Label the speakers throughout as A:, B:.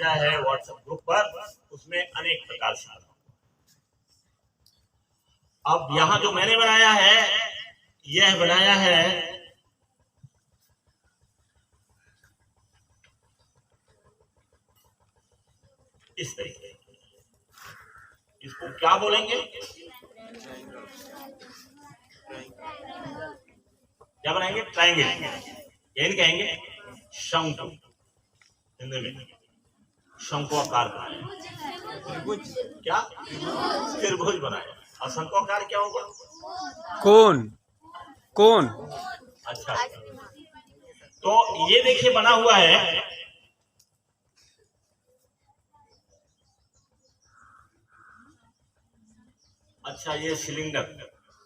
A: भेजा है WhatsApp group पर, उसमें अनेक प्रकार से। अब यहां जो मैंने बनाया है, यह बनाया है इस तरीके। इसको क्या बोलेंगे? क्या बनाएंगे? ट्रायंगल। यही कहेंगे शंकु, हिंदी में शंकु आकार बनाया। क्या? त्रिभुज बनाया। और शंकु आकार क्या होगा?
B: कौन कौन?
A: अच्छा, तो ये देखिए बना हुआ है। अच्छा, ये सिलेंडर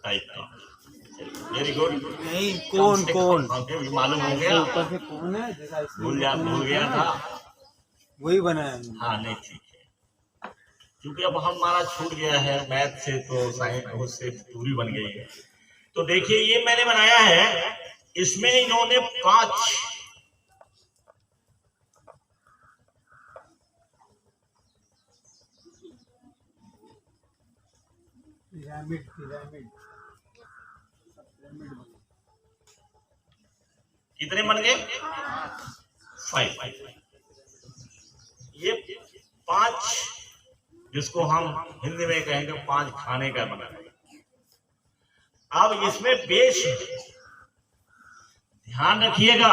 A: टाइप का। Very good.
B: नहीं, कौन कौन
A: भी मालूम हो गया।
B: ऊपर से कौन है, जैसा
A: भूल गया था।
B: वही बनाया।
A: हाँ, नहीं ठीक है, क्योंकि अब हमारा छूट गया है मैथ से, तो साइंस से दूरी बन गई है। तो देखिए ये मैंने बनाया है, इसमें इन्होंने 5 कितने बन गए? 5। ये 5, जिसको हम हिंदी में कहेंगे 5 खाने का बना है। अब इसमें बेश ध्यान रखिएगा,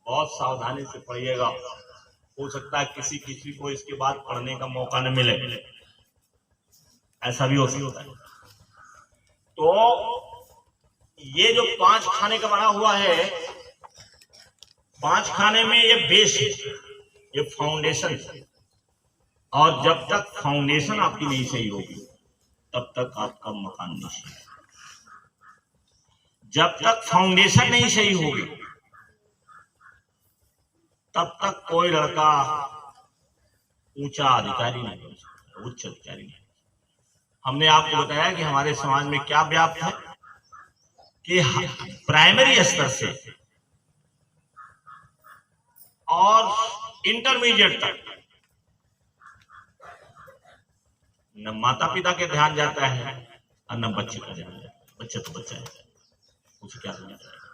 A: बहुत सावधानी से पढ़िएगा। हो सकता है किसी को इसके बाद पढ़ने का मौका न मिले, ऐसा भी हो सकता है। तो ये जो 5 खाने का बना हुआ है, 5 खाने में ये बेस, ये फाउंडेशन। और जब तक फाउंडेशन आपकी नहीं सही होगी, तब तक आपका मकान नहीं सही। जब तक फाउंडेशन नहीं सही होगी, तब तक कोई लड़का ऊंचा अधिकारी नहीं बन सकता, उच्च अधिकारी नहीं। हमने आपको बताया कि हमारे समाज में क्या व्याप्त है कि प्राइमरी स्तर से और इंटरमीडिएट तक न माता पिता के ध्यान जाता है और न बच्चे का ध्यान जाता है। बच्चा तो बच्चा है, उसे क्या समझ जाएगा।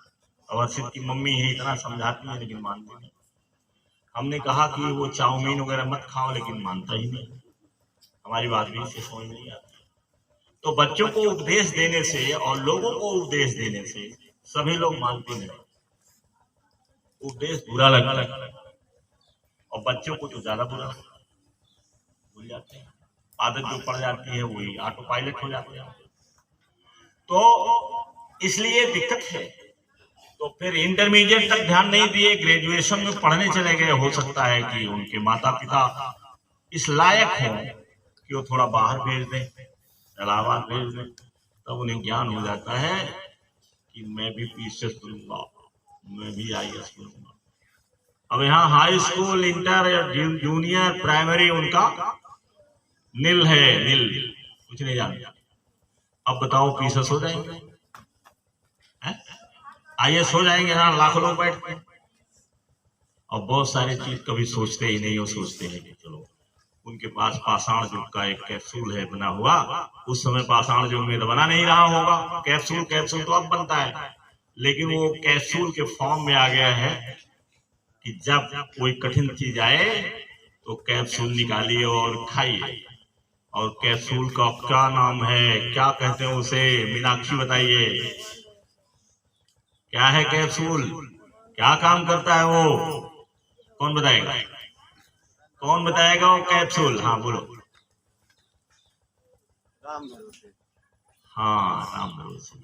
A: और सिर्फ की मम्मी है इतना समझाती है, लेकिन मानती नहीं। हमने कहा कि वो चाउमीन वगैरह मत खाओ, लेकिन मानता ही नहीं। हमारी बात भी इसे समझ नहीं आती। तो बच्चों को उपदेश देने से और लोगों को उपदेश देने से सभी लोग मानते नहीं। उपदेश बुरा लगता है और बच्चों को तो ज्यादा बुरा लगता है, भूल जाते हैं। आदत जो पड़ जाती है वही ऑटो पायलट हो जाते हैं। तो इसलिए दिक्कत है। तो फिर इंटरमीडिएट तक ध्यान नहीं दिए, ग्रेजुएशन में पढ़ने चले गए। हो सकता है कि उनके माता पिता इस लायक हो कि वो थोड़ा बाहर भेज दें, इलाहाबाद भेज दें, तब उन्हें ज्ञान हो जाता है कि मैं भी पीसीएस करूंगा, मैं भी आईएएस करूंगा। अब यहाँ high school, inter, junior, primary उनका नील है, नील, कुछ नहीं जानता। अब बताओ पीसीएस हो जाएंगे, आईएएस हो जाएंगे ना, लाखों लोग बैठते हैं। और बहुत सारी चीज कभी सोचते ही नहीं, हो सोचते हैं कि चलो उनके पास पाषाण युग का एक कैप्सूल है बना हुआ। उस समय पाषाण युग में तो बना नहीं रहा होगा कैप्सूल। कैप्सूल तो अब बनता है, लेकिन वो कैप्सूल के फॉर्म में आ गया है कि जब कोई कठिन चीज आए तो कैप्सूल निकालिए और खाइए। और कैप्सूल का क्या नाम है, क्या कहते हैं उसे, मीनाक्षी बताइए, क्या है कैप्सूल? क्या काम करता है वो? कौन बताएगा? कौन बताएगा वो कैप्सूल? हाँ बोलो। हाँ, राम भरोसे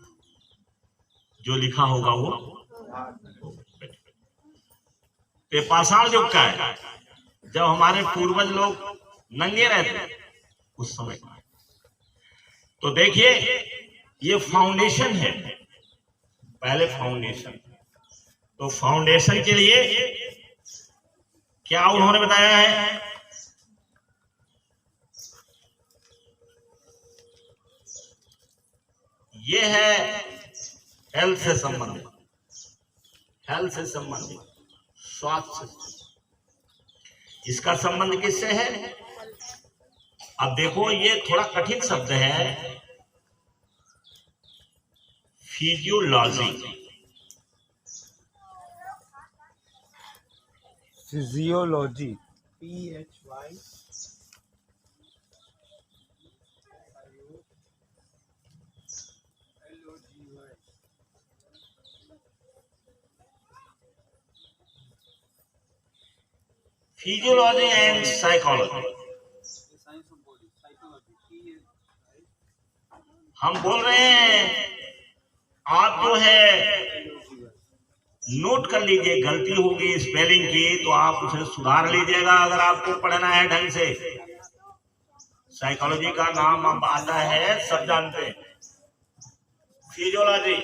A: जो लिखा होगा वो। ये पाषाण युग का है, जब हमारे पूर्वज लोग नंगे रहते उस समय। तो देखिए ये फाउंडेशन है, पहले फाउंडेशन। तो फाउंडेशन के लिए क्या उन्होंने बताया है? ये है हेल्थ से संबंधित, हेल्थ से संबंधित, स्वास्थ्य से। इसका संबंध किससे है? अब देखो ये थोड़ा कठिन शब्द है, physiology.
B: Physiology, PHY
A: physiology and psychology. हम बोल रहे हैं, आप जो है नोट कर लीजिए, गलती होगी स्पेलिंग की तो आप उसे सुधार लीजिएगा अगर आपको पढ़ना है ढंग से। साइकोलॉजी का नाम अब आता है, सब जानते हैं, फिजियोलॉजी।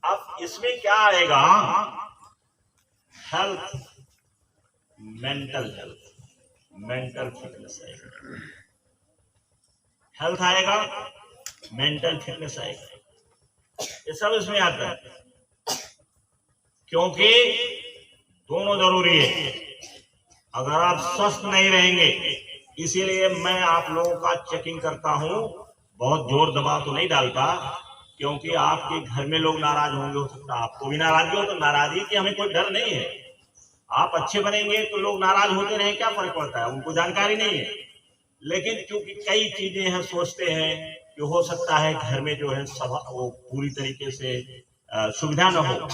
A: अब इसमें क्या आएगा? Health, mental health, mental fitness आएगा, हेल्थ आएगा, मेंटल फिटनेस आएगा, ये सब इसमें आता है, क्योंकि दोनों जरूरी है। अगर आप स्वस्थ नहीं रहेंगे, इसीलिए मैं आप लोगों का चेकिंग करता हूं, बहुत जोर दबाव तो नहीं डालता, क्योंकि आपके घर में लोग नाराज होंगे, हो सकता है आपको भी नाराजगी हो, तो नाराजगी की हमें कोई डर नहीं है। आप अच्छे बनेंगे तो लोग नाराज होते रहे, क्या फर्क पड़ता है, उनको जानकारी नहीं है। लेकिन क्योंकि कई चीजें हैं, सोचते हैं कि हो सकता है घर में जो है सभा वो पूरी तरीके से सुविधा न हो,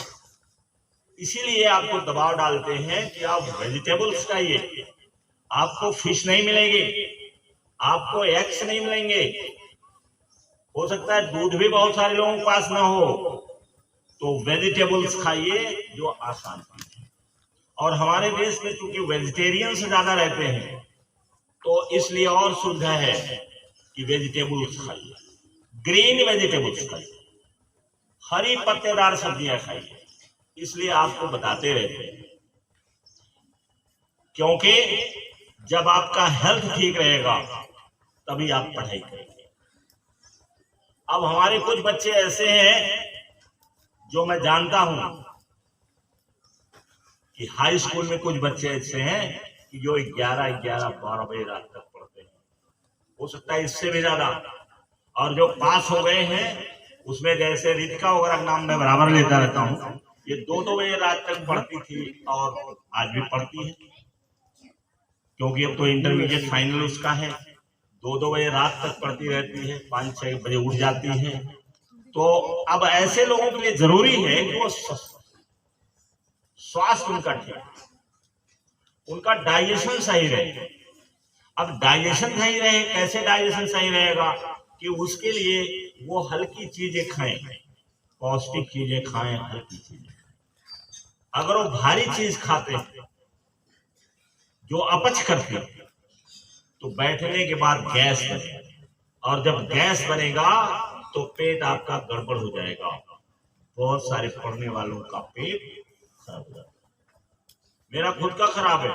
A: इसीलिए आपको दबाव डालते हैं कि आप वेजिटेबल्स खाइए, आपको फिश नहीं मिलेगी, आपको एग्स नहीं मिलेंगे, हो सकता है दूध भी बहुत सारे लोगों के पास ना हो, तो वेजिटेबल्स खाइए जो आसान है। और हमारे देश में चूंकि वेजिटेरियन से ज्यादा रहते हैं, तो इसलिए और सुविधा है कि वेजिटेबल्स खाइए, ग्रीन वेजिटेबल्स खाइए, हरी पत्तेदार सब्जियां खाइए, इसलिए आपको बताते रहते हैं, क्योंकि जब आपका हेल्थ ठीक रहेगा तभी आप पढ़ाई करेंगे। अब हमारे कुछ बच्चे ऐसे हैं जो मैं जानता हूं कि हाई स्कूल में कुछ बच्चे ऐसे हैं कि जो 11-12 बजे रात तक पढ़ते हैं, हो सकता है इससे भी ज्यादा। और जो पास हो गए हैं उसमें जैसे रितिका वगैरह का नाम मैं बराबर लेता रहता हूं, ये 2-2 बजे रात तक पढ़ती थी और आज भी पढ़ती है, क्योंकि अब तो इंटरमीडिएट फाइनल उसका है। 2-2 बजे रात तक पढ़ती रहती है, 5-6 बजे उठ जाती है। तो अब ऐसे लोगों के लिए जरूरी है कि वो स्वास्थ्य उनका ठीक, उनका डाइजेशन सही रहे। अब डाइजेशन सही रहे, कैसे डाइजेशन सही रहेगा? कि उसके लिए वो हल्की चीजें खाएं, पौष्टिक चीजें खाएं, हल्की चीजें। अगर वो भारी चीज खाते हैं जो अपच करते हैं, तो बैठने के बाद गैस बनेगा, और जब गैस बनेगा तो पेट आपका गड़बड़ हो जाएगा। बहुत सारे पढ़ने वालों का पेट खराब हो जाता है, मेरा खुद का खराब है।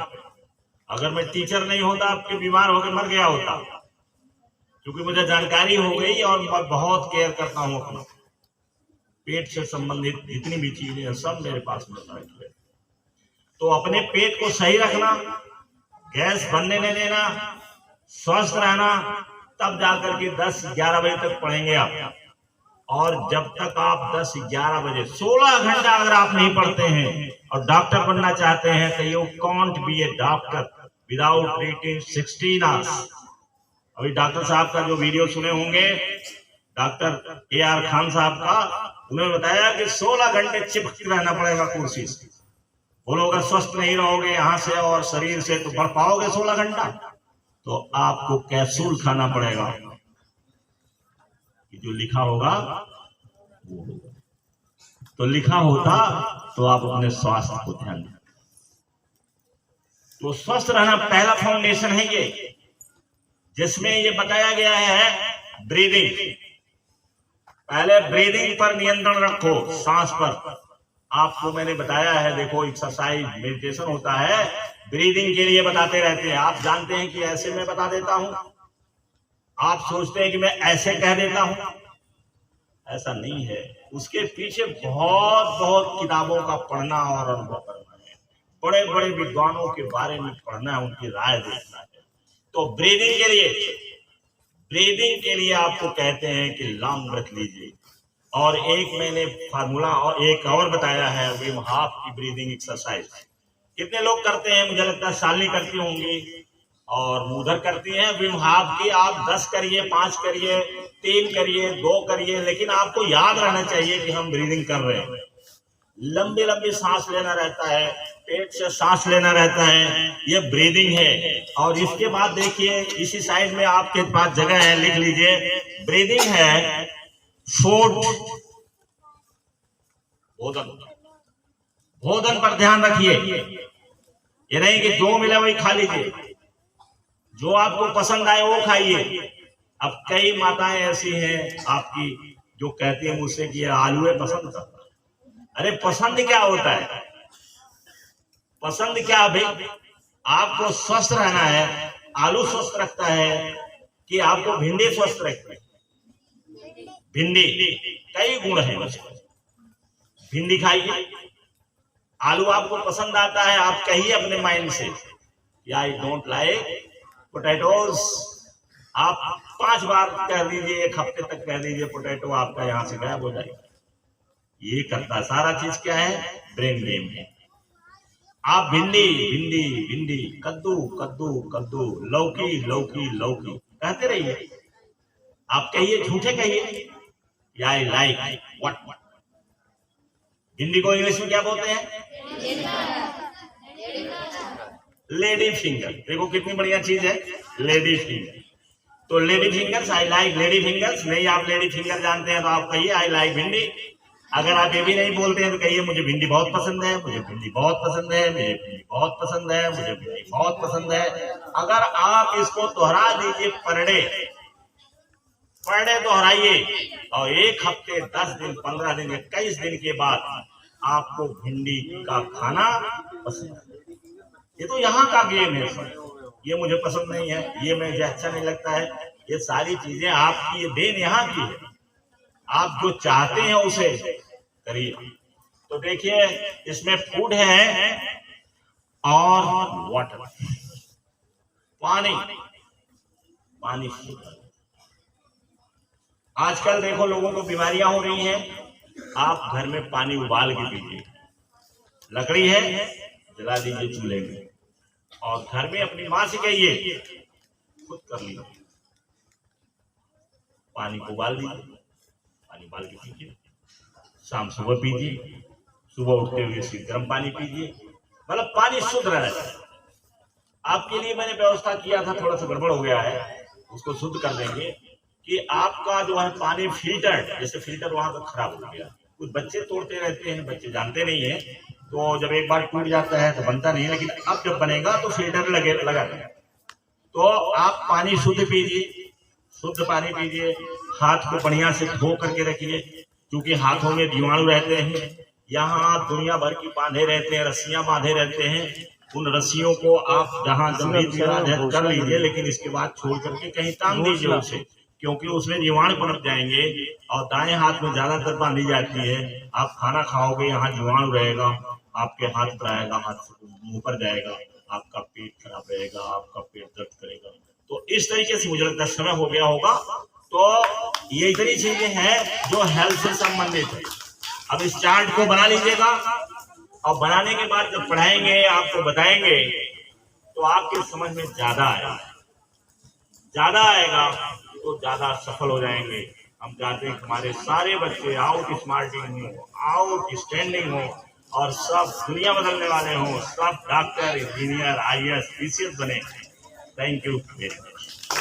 A: अगर मैं टीचर नहीं होता, आपके बीमार होकर मर गया होता, क्योंकि मुझे जानकारी हो गई और मैं बहुत केयर करता हूं अपना। पेट से संबंधित जितनी भी चीजें हैं सब मेरे पास में है। तो अपने पेट को सही रखना, गैस बनने नहीं देना, स्वस्थ रहना, तब जाकर के 10-11 बजे तक पढ़ेंगे आप। और जब तक आप 10-11 बजे 16 घंटा अगर आप नहीं पढ़ते हैं और डॉक्टर बनना चाहते हैं, तो you can't be A doctor without reading 16 hours. अभी डॉक्टर साहब का जो वीडियो सुने होंगे, डॉक्टर AR खान साहब का, उन्होंने बताया कि 16 घंटे चिपक रहना पड़ेगा कुर्सी से। बोलो अगर स्वस्थ नहीं रहोगे यहाँ से और शरीर से तो पढ़ पाओगे 16 घंटा? तो आपको कैप्सूल खाना पड़ेगा, जो लिखा होगा वो होगा। तो लिखा होता तो आप अपने स्वास्थ्य को ध्यान दें। तो स्वस्थ रहना पहला फाउंडेशन है ये, जिसमें ये बताया गया है ब्रीदिंग। पहले ब्रीदिंग पर नियंत्रण रखो, सांस पर। आपको मैंने बताया है, देखो एक्सरसाइज मेडिटेशन होता है, ब्रीदिंग के लिए बताते रहते हैं। आप जानते हैं कि ऐसे मैं बता देता हूं, आप सोचते हैं कि मैं ऐसे कह देता हूं, ऐसा नहीं है। उसके पीछे बहुत बहुत किताबों का पढ़ना और अनुभव करना है। बड़े बड़े विद्वानों के बारे में पढ़ना है, उनकी राय देखना है। तो ब्रीदिंग के लिए आपको कहते हैं कि लॉन्ग ब्रेथ लीजिए। और एक मैंने फार्मूला और एक और बताया है, विम हाफ की ब्रीदिंग एक्सरसाइज। कितने लोग करते हैं? मुझे लगता है शालिनी करती होंगी और उधर करती हैं। विम हाफ की आप 10 करिए, 5 करिए, 3 करिए, 2 करिए, लेकिन आपको याद रहना चाहिए कि हम ब्रीदिंग कर रहे हैं। लंबी लंबी सांस लेना रहता है, पेट से सांस लेना रहता है, ये ब्रीदिंग है। और इसके बाद देखिए इसी साइड में आपके पास जगह है, लिख लीजिए। ब्रीदिंग है शोर भोजन, भोजन पर ध्यान रखिए। ये नहीं कि जो मिले वही खा लीजिए, जो आपको पसंद आए वो खाइए। अब कई माताएं ऐसी हैं आपकी जो कहती है मुझसे कि आलू है पसंद करता। अरे पसंद क्या होता है? पसंद क्या भाई? आपको स्वस्थ रहना है, आलू स्वस्थ रखता है कि आपको भिंडी स्वस्थ रखती है? भिंडी, कई गुण है उसमें। भिंडी खाइए। आलू आपको पसंद आता है, आप कहिए अपने माइंड से आई डोंट लाइक पोटैटोज। आप 5 बार कह दीजिए, 1 हफ्ते तक कह दीजिए, पोटैटो आपका यहाँ से गायब हो जाएगा। ये करता सारा चीज क्या है? ब्रेन गेम है। आप भिंडी भिंडी भिंडी, कद्दू कद्दू कद्दू, लौकी लौकी लौकी कहते रहिए। आप कहिए, झूठे कहिए, आई लाइक व्हाट। हिंदी को इंग्लिश में क्या बोलते हैं? Lady finger. देखो कितनी बढ़िया चीज है, लेडी फिंगर। तो lady fingers, I like lady fingers. नहीं आप लेडी फिंगर जानते हैं तो आप कहिए आई लाइक भिंडी। अगर आप ये भी नहीं बोलते हैं तो कहिए मुझे भिंडी बहुत पसंद है, मुझे भिंडी बहुत पसंद है, मुझे भिंडी बहुत पसंद है, मुझे भिंडी बहुत पसंद है। अगर आप इसको दोहरा दीजिए पर डे दोहराइए, और 1 हफ्ते, 10 दिन, 15 दिन, 21 दिन के बाद आपको भिंडी का खाना पसंद है। ये तो यहाँ का गेम है सर। ये मुझे पसंद नहीं है, ये मुझे अच्छा नहीं लगता है, ये सारी चीजें आपकी, ये देन यहाँ की है। आप जो चाहते हैं उसे करिए। तो देखिए इसमें फूड है और वाटर, पानी। पानी आजकल देखो लोगों को बीमारियां हो रही हैं। आप घर में पानी उबाल के पीजिए। लकड़ी है, जला दीजिए चूल्हे में, और घर में अपनी माँ से कहिए खुद कर लीजिए। पानी को उबाल दीजिए, पानी उबाल के पीजिए। शाम सुबह पीजिए, सुबह उठते हुए इसकी गर्म पानी पीजिए। मतलब पानी शुद्ध रहना चाहिए। आपके लिए मैंने व्यवस्था किया था, थोड़ा सा गड़बड़ हो गया है, उसको शुद्ध कर देंगे कि आपका जो है पानी फिल्टर, जैसे फिल्टर वहां पर खराब हो गया, कुछ बच्चे तोड़ते रहते हैं, बच्चे जानते नहीं है, तो जब एक बार टूट जाता है तो बनता नहीं है, लेकिन अब जब बनेगा तो फिल्टर लगा। तो आप पानी शुद्ध पीजिए, शुद्ध पानी पीजिए। हाथ को बढ़िया से धो करके रखिए, क्योंकि हाथों में जीवाणु रहते हैं। यहाँ दुनिया भर की बांधे रहते हैं, रस्सियां बांधे रहते हैं। उन रस्सियों को आप जहाँ गंभीर कर लीजिए, लेकिन इसके बाद छोड़ करके कहीं टांग दीजिए उसे, क्योंकि उसमें जीवाणु पनप जाएंगे। और दाएं हाथ में ज्यादातर बांधी जाती है। आप खाना खाओगे, यहाँ जीवाणु रहेगा, आपके हाथ पर आएगा, हाथ से मुंह पर जाएगा, आपका पेट खराब रहेगा, आपका पेट दर्द करेगा। तो इस तरीके से मुझे लगता है समय हो गया होगा। तो ये इतनी चीजें हैं जो हेल्थ से संबंधित है। अब इस चार्ट को बना लीजिएगा, और बनाने के बाद जब पढ़ाएंगे, आपको बताएंगे, तो आपके समझ में ज्यादा आएगा, तो ज्यादा सफल हो जाएंगे। हम चाहते हैं हमारे सारे बच्चे आउट स्मार्टिंग हो, आउट स्टैंडिंग हो, और सब दुनिया बदलने वाले हों, सब डॉक्टर, इंजीनियर, IAS, PCS बने। Thank you very much.